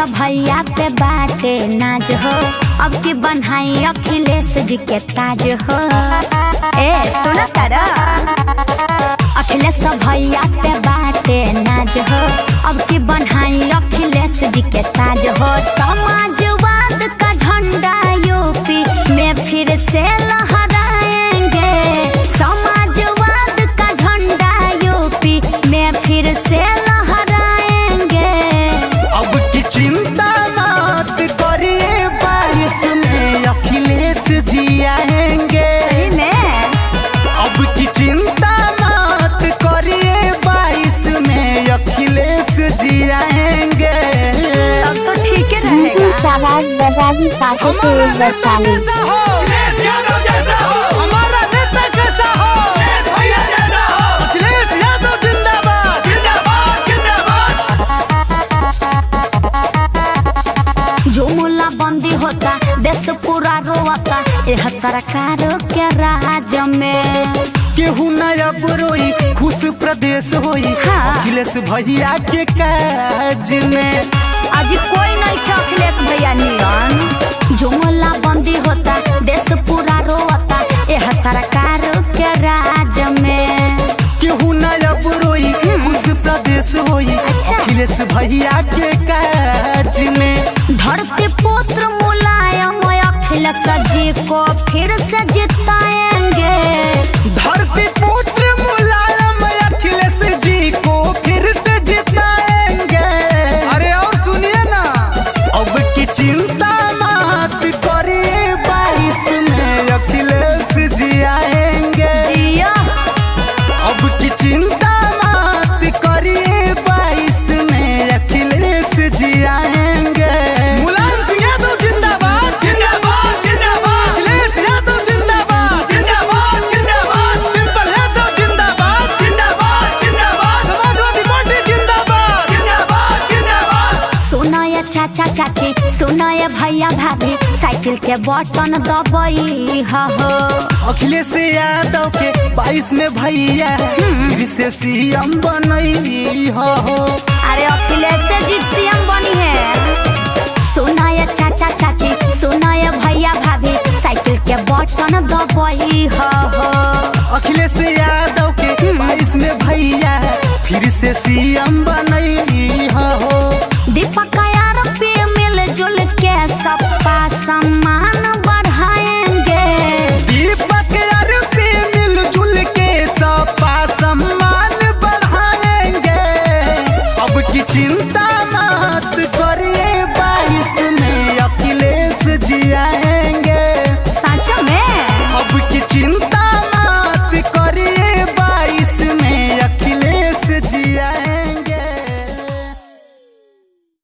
भैया पे बाटे नाज हो, अब की बनाई अखिलेश जी के ताज हो। ए सुनो तारा, अखिलेश भैया पे बाटे नाज हो, अब की बनाई अखिलेश जी के ताज हो। समाजवाद का झंडा यूपी में फिर से लहराएंगे, समाजवाद का झंडा यूपी में फिर से लहराएंगे। अब की चिंता मत करिए, 22 में अखिलेश जी आएंगे। सही में अब की चिंता मत करिए, 22 में अखिलेश जी आएंगे। तब तो ठीक है मुझे शाबाश बजाली पाके के एक वैशाली। हमारा नेता कैसा हो, भैया जैसा हो, अखिलेश यादव जिंदाबाद जिंदाबाद जिंदाबाद। जो मुला बंदी होता देश पूरा रोता, यह सरकार के राज में केहू नया बुरोई खुश प्रदेश होई। हाँ। अखिलेश भैया के काज में आज कोई नहीं खे अखिलेश भैया नियन। जो मुला बंदी होता देश पूरा रोता, यह सरकार के राज में केहू नया बुरोई खुश प्रदेश होई। अच्छा। अखिलेश भैया के काज में धरती पुत्र मुलायम अखिलेश जी को फिर से जिताएंगे। धरती पुत्र मुलायम अखिलेश जी को फिर से जिताएंगे। अरे और सुनिए ना, अब की चिंता मत करिए, 22 में अखिलेश जी आएंगे। जिया अब की चिंता मत करिए, 22 में अखिलेश जी आएंगे। मुलायम सिंह यादव जिंदाबाद जिंदाबाद जिंदाबाद, अखिलेश यादव जिंदाबाद जिंदाबाद जिंदाबाद, डिम्पल यादव जिंदाबाद जिंदाबाद जिंदाबाद, समाजवादी पार्टी जिंदाबाद जिंदाबाद जिंदाबाद। सुनो ये चाचा चाची, सुनो ये भैया भाभी, साइकिल के बटन दबाई हो। अखिलेश यादव के 22 में भैया फिर से सीएम बनई हो। अरे अखिलेश जी सीएम बनी है। सुनो ये चाचा चाची, सुनो ये भैया भाभी, साइकिल के बटन दबाई हो। अखिलेश यादव के 22 में भैया फिर से सीएम बनई